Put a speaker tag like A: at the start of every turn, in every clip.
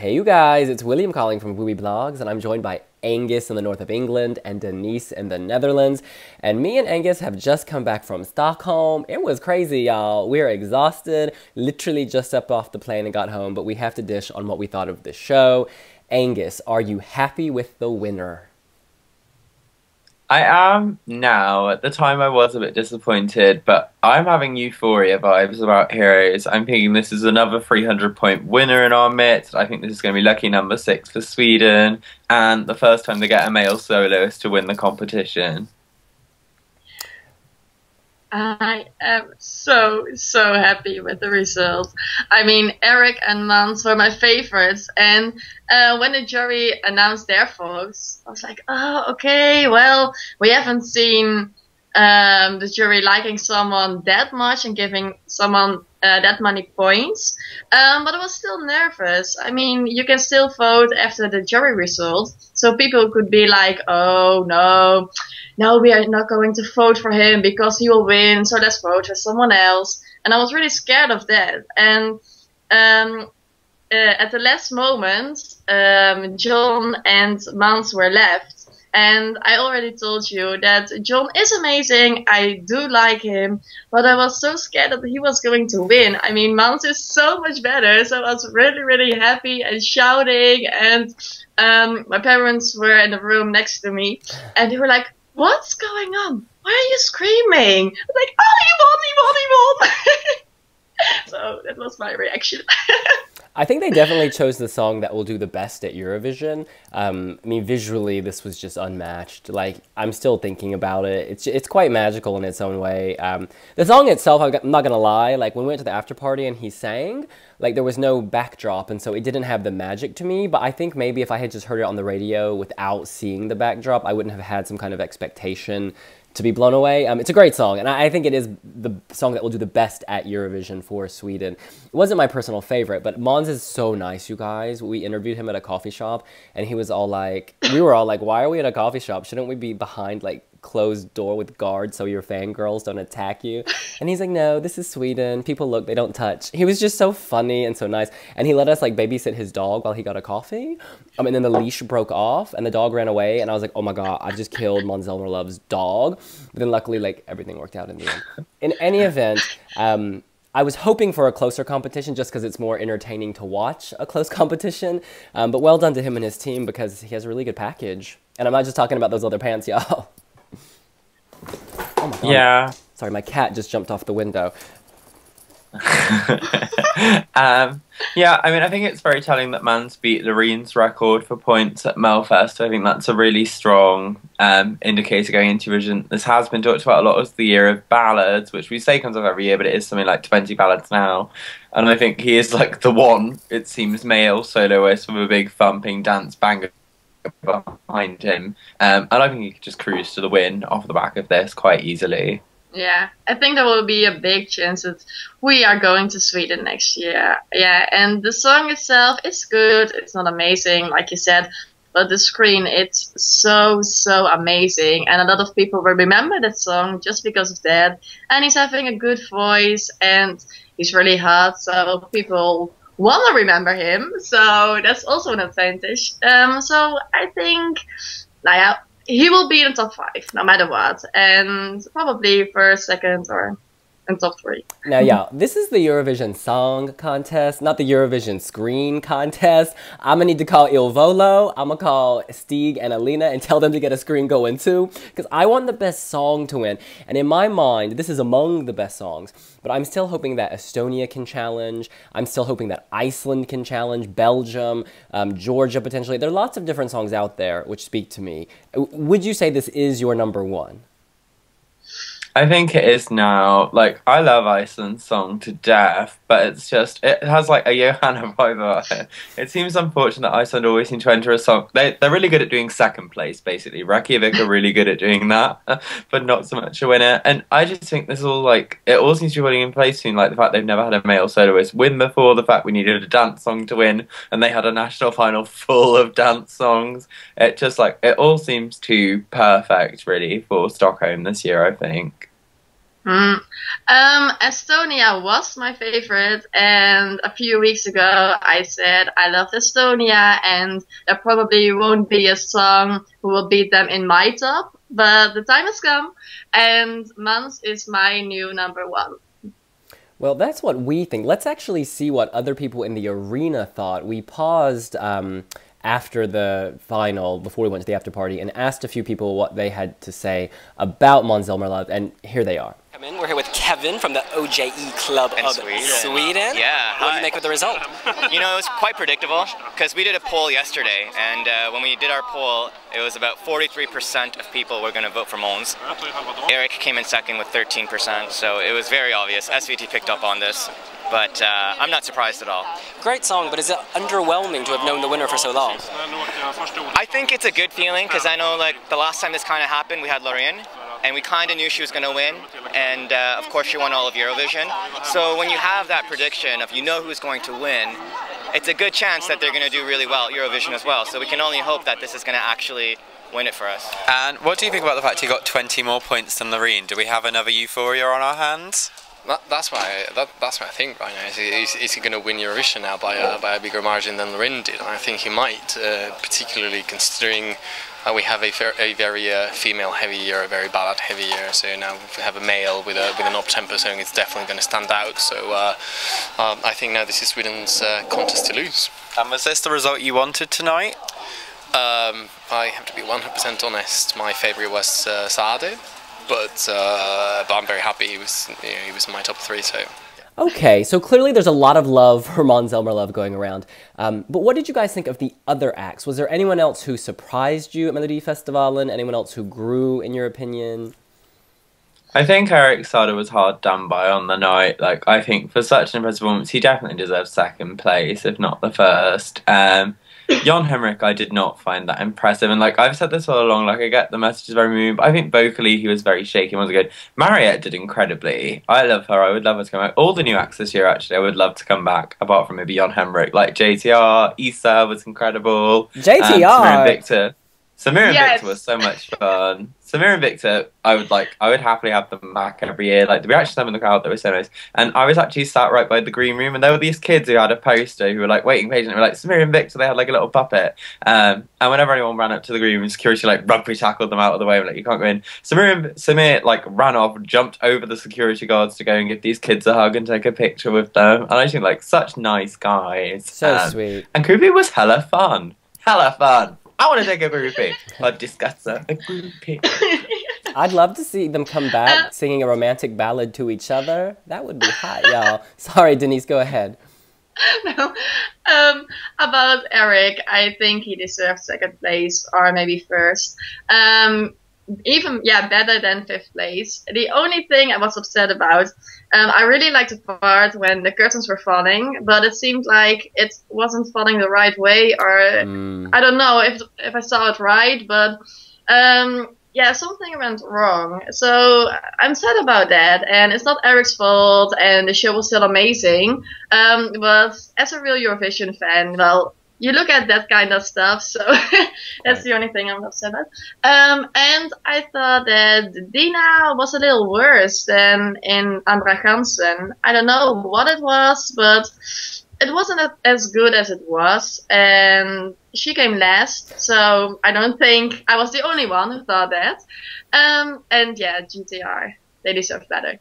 A: Hey you guys, it's William calling from wiwibloggs, and I'm joined by Angus in the north of England and Denise in the Netherlands. And me and Angus have just come back from Stockholm. It was crazy, y'all. We are exhausted, literally just stepped off the plane and got home, but we have to dish on what we thought of the show. Angus, are you happy with the winner?
B: I am now. At the time, I was a bit disappointed, but I'm having euphoria vibes about Heroes. I'm thinking this is another 300-point winner in our midst. I think this is going to be lucky number 6 for Sweden, and the first time they get a male soloist to win the competition.
C: I am so happy with the result. I mean, Eric and Måns were my favorites, and when the jury announced their votes, I was like, oh, okay, well, we haven't seen the jury liking someone that much and giving someone that many points, but I was still nervous. I mean, you can still vote after the jury result, so people could be like, oh, no, we are not going to vote for him because he will win, so let's vote for someone else. And I was really scared of that. And at the last moment, John and Måns were left. And I already told you that John is amazing. I do like him, but I was so scared that he was going to win. I mean, Måns is so much better, so I was really, really happy and shouting. And my parents were in the room next to me, and they were like, "What's going on? Why are you screaming?" I was like, "Oh, he won! So that was my reaction.
A: I think they definitely chose the song that will do the best at Eurovision. I mean, visually, this was just unmatched. Like, I'm still thinking about it. It's quite magical in its own way. The song itself, I'm not gonna lie, like, when we went to the after party and he sang, like, there was no backdrop, and so it didn't have the magic to me, but I think maybe if I had just heard it on the radio without seeing the backdrop, I wouldn't have had some kind of expectation to be blown away. It's a great song, and I think it is the song that will do the best at Eurovision for Sweden. It wasn't my personal favorite, but Måns is so nice, you guys. We interviewed him at a coffee shop, and he was all like, we were all like, why are we at a coffee shop? Shouldn't we be behind, like, closed door with guards so your fangirls don't attack you? And he's like, no, this is Sweden. People look, they don't touch. He was just so funny and so nice. And he let us, like, babysit his dog while he got a coffee. And then the leash broke off and the dog ran away. And I was like, oh my God, I just killed Måns Zelmerlow's dog. But then luckily, like, everything worked out in the end. In any event, I was hoping for a closer competition just because it's more entertaining to watch a close competition. But well done to him and his team because he has a really good package. And I'm not just talking about those leather pants, y'all. Oh my God.
B: Yeah.
A: Sorry, my cat just jumped off the window.
B: Yeah, I mean, I think it's very telling that Måns beat Lorene's record for points at Melfest. I think that's a really strong indicator going into Eurovision. This has been talked about a lot as the year of ballads, which we say comes up every year, but it is something like 20 ballads now. And I think he is like the one, it seems, male soloist with a big thumping dance banger behind him. And I think he could just cruise to the win off the back of this quite easily.
C: Yeah, I think there will be a big chance that we are going to Sweden next year. Yeah, and the song itself is good. It's not amazing, like you said, but the screen, it's so amazing. And a lot of people will remember that song just because of that. And he's having a good voice, and he's really hot, so people want to remember him. So that's also an advantage. So I think, yeah, he will be in the top 5 no matter what, and probably first, second, or in top 3.
A: Now, yeah, this is the Eurovision Song Contest, not the Eurovision Screen Contest. I'm gonna need to call Il Volo. I'm gonna call Stig and Alina and tell them to get a screen going too, because I want the best song to win. And in my mind, this is among the best songs, but I'm still hoping that Estonia can challenge. I'm still hoping that Iceland can challenge, Belgium, Georgia potentially. There are lots of different songs out there which speak to me. Would you say this is your number 1?
B: I think it is now. Like, I love Iceland's song to death, but it's just, it has like a Johanna vibe about it. It seems unfortunate that Iceland always seem to enter a song. They're really good at doing second place, basically. Reykjavik are really good at doing that, but not so much a winner. And I just think this is all like, it all seems to be falling in place between like the fact they've never had a male soloist win before, the fact we needed a dance song to win, and they had a national final full of dance songs. It just like, it all seems too perfect, really, for Stockholm this year, I think.
C: Mm. Estonia was my favorite, and a few weeks ago I said I loved Estonia, and there probably won't be a song who will beat them in my top, but the time has come, and Mans is my new number one.
A: Well, that's what we think. Let's actually see what other people in the arena thought. We paused after the final, before we went to the after party, and asked a few people what they had to say about Måns Zelmerlöw, and here they are.
D: We're here with Kevin from the OJE Club of Sweden.
E: Yeah.
D: What do you make with the result?
E: You know, it was quite predictable because we did a poll yesterday, and when we did our poll, it was about 43% of people were going to vote for Måns. Eric came in second with 13%, so it was very obvious. SVT picked up on this, but I'm not surprised at all.
D: Great song, but is it underwhelming to have known the winner for so long?
E: I think it's a good feeling because I know, like, the last time this kind of happened, we had Loreen, and we kind of knew she was going to win, and of course she won all of Eurovision. So when you have that prediction of you know who's going to win, it's a good chance that they're going to do really well at Eurovision as well. So we can only hope that this is going to actually win it for us.
F: And what do you think about the fact he got 20 more points than Loreen? Do we have another euphoria on our hands?
G: That's my thing right now. Is he going to win Eurovision now by a bigger margin than Loreen did? And I think he might, particularly considering we have a very female-heavy year, a very ballad-heavy year. So now if we have a male with an up-tempo song, it's definitely going to stand out. So I think now this is Sweden's contest to lose.
F: And was this the result you wanted tonight?
G: I have to be 100% honest. My favourite was Sade. But I'm very happy he was in my top three. So
A: Okay, so clearly there's a lot of love for Måns Zelmerlöw going around. But what did you guys think of the other acts? Was there anyone else who surprised you at Melodifestivalen? Anyone else who grew, in your opinion?
B: I think Eric Sada was hard done by on the night. Like, I think for such an impressive performance, he definitely deserves second place, if not the first. Jon Henrik, I did not find that impressive. And, like, I've said this all along, like, I get the message is very moving, but I think vocally he was very shaky and wasn't good. Mariette did incredibly. I love her. I would love her to come back. All the new acts this year, actually, I would love to come back, apart from maybe Jon Henrik. Like, JTR, Issa was incredible.
A: JTR?
B: Samir and Victor. Samir and
C: Yes.
B: Victor was so much fun. Samir and Victor, I would happily have them back every year. Like, the reaction time in the crowd, they were so nice. And I was actually sat right by the green room, and there were these kids who had a poster who were like waiting patiently. They were like, Samir and Victor, they had like a little puppet. And whenever anyone ran up to the green room, security like rugby tackled them out of the way, like, you can't go in. Samir like ran off, jumped over the security guards to go and give these kids a hug and take a picture with them. And I think, like, such nice guys.
A: So sweet.
B: And Groupie was hella fun. Hella fun. I want to take a groupie. I'd discuss a groupie.
A: I'd love to see them come back singing a romantic ballad to each other. That would be hot, y'all. Sorry, Denise, go ahead.
C: No. About Eric, I think he deserves second place or maybe first. Better than fifth place. The only thing I was upset about, I really liked the part when the curtains were falling, but it seemed like it wasn't falling the right way, or I don't know if I saw it right, but something went wrong. So I'm sad about that, and it's not Eric's fault, and the show was still amazing. But as a real Eurovision fan, well, you look at that kind of stuff, so that's the only thing I'm upset about. And I thought that Dina was a little worse than in Andra Gansen. I don't know what it was, but it wasn't as good as it was. And she came last, so I don't think I was the only one who thought that. GTR, they deserve better.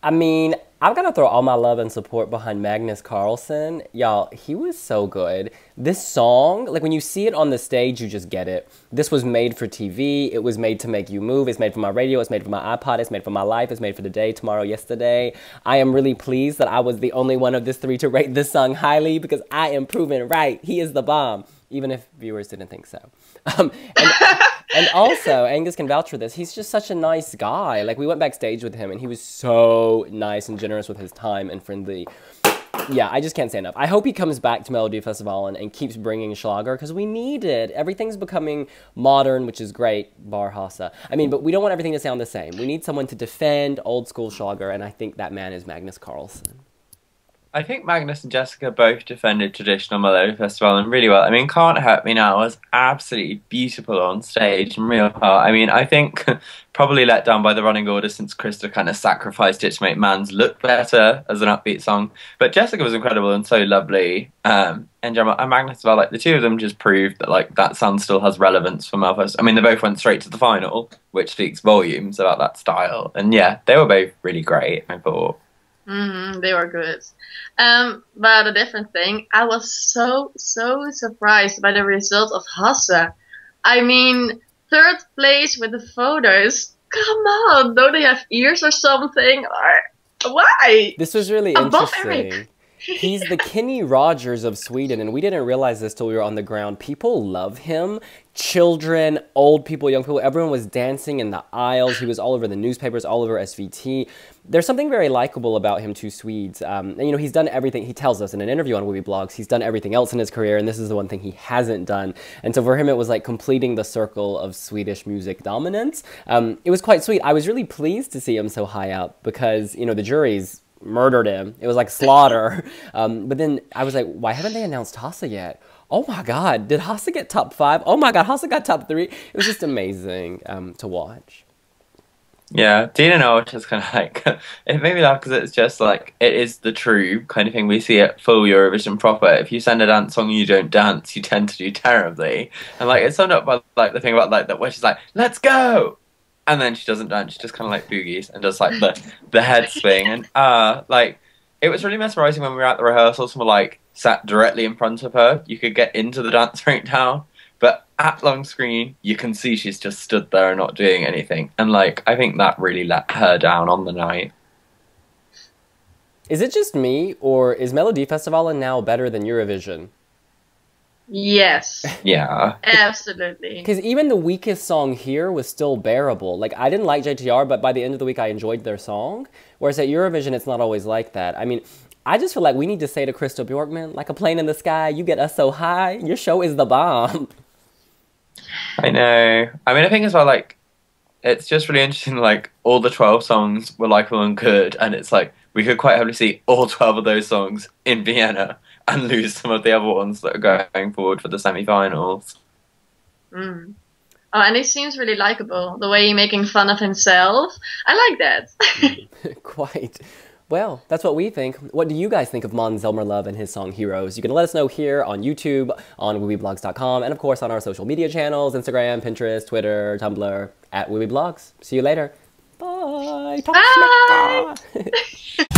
A: I mean, I've got to throw all my love and support behind Magnus Carlsen. Y'all, he was so good. This song, like, when you see it on the stage, you just get it. This was made for TV. It was made to make you move. It's made for my radio. It's made for my iPod. It's made for my life. It's made for the day, tomorrow, yesterday. I am really pleased that I was the only one of this three to rate this song highly, because I am proven right. He is the bomb, even if viewers didn't think so. And also, Angus can vouch for this, he's just such a nice guy. Like, we went backstage with him, and he was so nice and generous with his time and friendly. Yeah, I just can't say enough. I hope he comes back to Melodifestivalen and keeps bringing Schlager, because we need it. Everything's becoming modern, which is great, bar Hassa. I mean, but we don't want everything to sound the same. We need someone to defend old school Schlager, and I think that man is Magnus Carlsen.
B: I think Magnus and Jessica both defended traditional Melodifestivalen really well. I mean, Can't Hurt Me Now was absolutely beautiful on stage and real heart. I mean, I think probably let down by the running order since Krista kind of sacrificed it to make Mans look better as an upbeat song. But Jessica was incredible and so lovely. And Magnus as well. Like the two of them just proved that like that sound still has relevance for Melfest. I mean, they both went straight to the final, which speaks volumes about that style. And yeah, they were both really great, I thought.
C: They were good. But a different thing, I was so surprised by the result of Hasse. I mean, third place with the photos. Come on, don't they have ears or something? Or why?
A: This was really
C: Above
A: interesting.
C: Eric.
A: He's the Kenny Rogers of Sweden, and we didn't realize this till we were on the ground. People love him. Children, old people, young people, everyone was dancing in the aisles. He was all over the newspapers, all over SVT. There's something very likable about him to Swedes. And, you know, he's done everything. He tells us in an interview on wiwibloggs, he's done everything else in his career, and this is the one thing he hasn't done. And so for him, it was like completing the circle of Swedish music dominance. It was quite sweet. I was really pleased to see him so high up because, you know, the jury's murdered him. It was like slaughter. But then I was like, why haven't they announced Hasse yet? Oh my God, did Hasse get top 5? Oh my God, Hasse got top 3. It was just amazing to watch.
B: Yeah, Dina Noah is kind of like, it made me laugh because it's just like, it is the true kind of thing we see at full Eurovision proper. If you send a dance song and you don't dance, you tend to do terribly. And like, it's summed up by like the thing about like that where she's like, let's go! And then she doesn't dance, she just kind of like boogies and does like the head swing. And like, it was really mesmerizing when we were at the rehearsals and were like sat directly in front of her. You could get into the dance breakdown, but at long screen, you can see she's just stood there and not doing anything. And like, I think that really let her down on the night.
A: Is it just me, or is Melodifestivalen now better than Eurovision?
C: Yes.
B: Yeah.
C: Absolutely.
A: Because even the weakest song here was still bearable. Like, I didn't like JTR, but by the end of the week, I enjoyed their song. Whereas at Eurovision, it's not always like that. I mean, I just feel like we need to say to Crystal Bjorkman, like a plane in the sky, you get us so high, your show is the bomb.
B: I know. I mean, I think as well, like, it's just really interesting, like, all the 12 songs were likeable and good, and it's like, we could quite happily see all 12 of those songs in Vienna and lose some of the other ones that are going forward for the semi-finals.
C: Oh, and he seems really likable, the way he's making fun of himself. I like that.
A: Quite. Well, that's what we think. What do you guys think of Måns Zelmerlöw and his song Heroes? You can let us know here on YouTube, on wiwibloggs.com, and of course on our social media channels, Instagram, Pinterest, Twitter, Tumblr, at wiwibloggs. See you later. Bye. Talk
C: Bye.
A: smack.